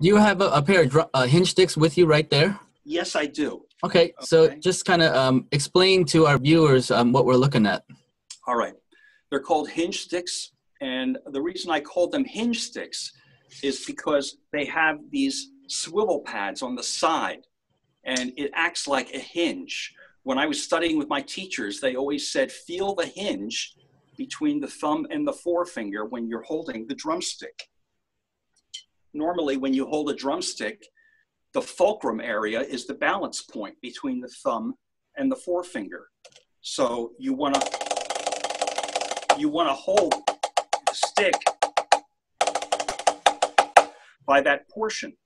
Do you have a pair of hinge sticks with you right there? Yes, I do. Okay, so Okay. just kind of explain to our viewers what we're looking at. All right. They're called hinge sticks. And the reason I called them hinge sticks is because they have these swivel pads on the side and it acts like a hinge. When I was studying with my teachers, they always said, feel the hinge between the thumb and the forefinger when you're holding the drumstick. Normally, when you hold a drumstick, the fulcrum area is the balance point between the thumb and the forefinger. So you want to hold the stick by that portion.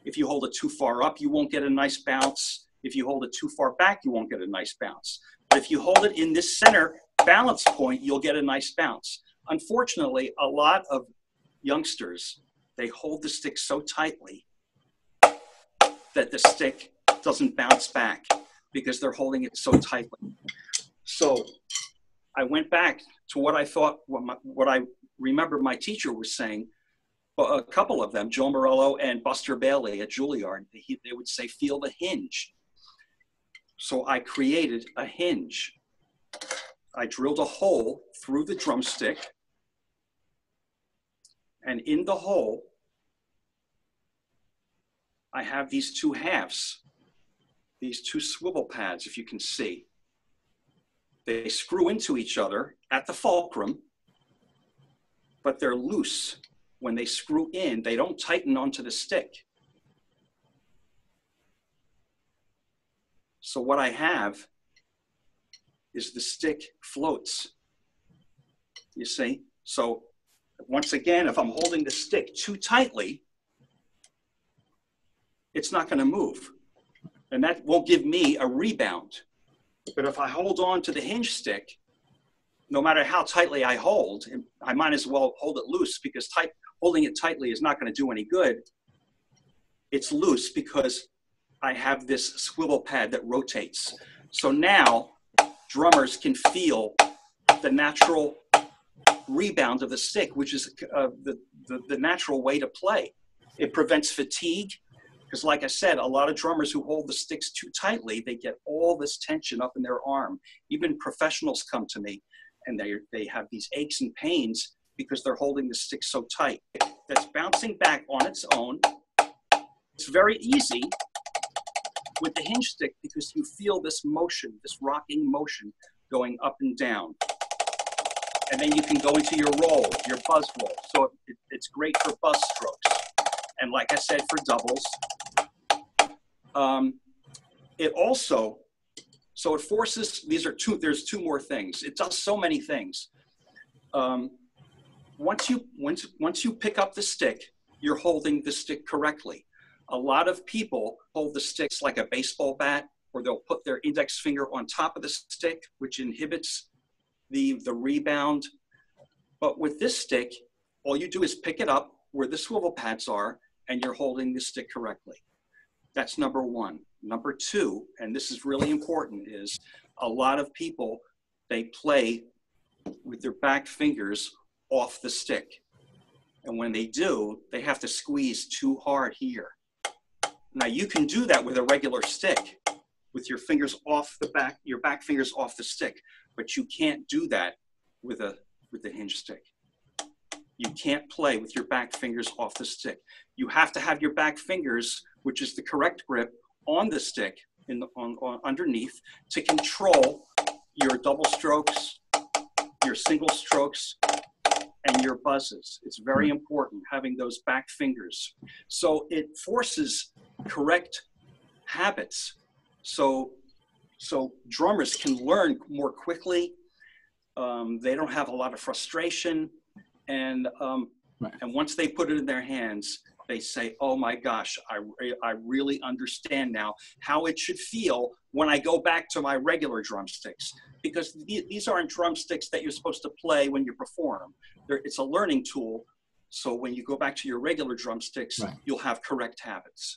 If you hold it too far up, you won't get a nice bounce. If you hold it too far back, you won't get a nice bounce. But if you hold it in this center balance point, you'll get a nice bounce. Unfortunately, a lot of youngsters, they hold the stick so tightly that the stick doesn't bounce back because they're holding it so tightly. So I went back to what I thought, what I remember my teacher was saying. A couple of them, Joe Morello and Buster Bailey at Juilliard, they would say, feel the hinge. So I created a hinge. I drilled a hole through the drumstick, and in the hole, I have these two halves, these two swivel pads, if you can see. They screw into each other at the fulcrum, but they're loose. When they screw in, they don't tighten onto the stick. So what I have is the stick floats, you see? So once again, if I'm holding the stick too tightly, it's not gonna move. And that won't give me a rebound. But if I hold on to the hinge stick, no matter how tightly I hold, I might as well hold it loose because holding it tightly is not going to do any good. It's loose because I have this swivel pad that rotates. So now drummers can feel the natural rebound of the stick, which is the natural way to play. It prevents fatigue because, like I said, a lot of drummers who hold the sticks too tightly, they get all this tension up in their arm. Even professionals come to me and they have these aches and pains because they're holding the stick so tight. That's bouncing back on its own. It's very easy with the hinge stick because you feel this motion, this rocking motion going up and down. And then you can go into your roll, your buzz roll. So it's great for buzz strokes. And like I said, for doubles. It also, so it forces, there's two more things. It does so many things. Once you pick up the stick, you're holding the stick correctly. A lot of people hold the sticks like a baseball bat, or they'll put their index finger on top of the stick, which inhibits the rebound. But with this stick, all you do is pick it up where the swivel pads are, and you're holding the stick correctly. That's number one. Number two, and this is really important, is a lot of people, they play with their back fingers off the stick. And when they do, they have to squeeze too hard here. Now you can do that with a regular stick, with your fingers off the back, your back fingers off the stick, but you can't do that with the hinge stick. You can't play with your back fingers off the stick. You have to have your back fingers, which is the correct grip, on the stick, underneath, to control your double strokes, your single strokes, and your buzzes. It's very important having those back fingers. So it forces correct habits. So drummers can learn more quickly. They don't have a lot of frustration. And once they put it in their hands, they say, oh my gosh, I really understand now how it should feel when I go back to my regular drumsticks. Because these aren't drumsticks that you're supposed to play when you perform. It's a learning tool. So when you go back to your regular drumsticks, you'll have correct habits.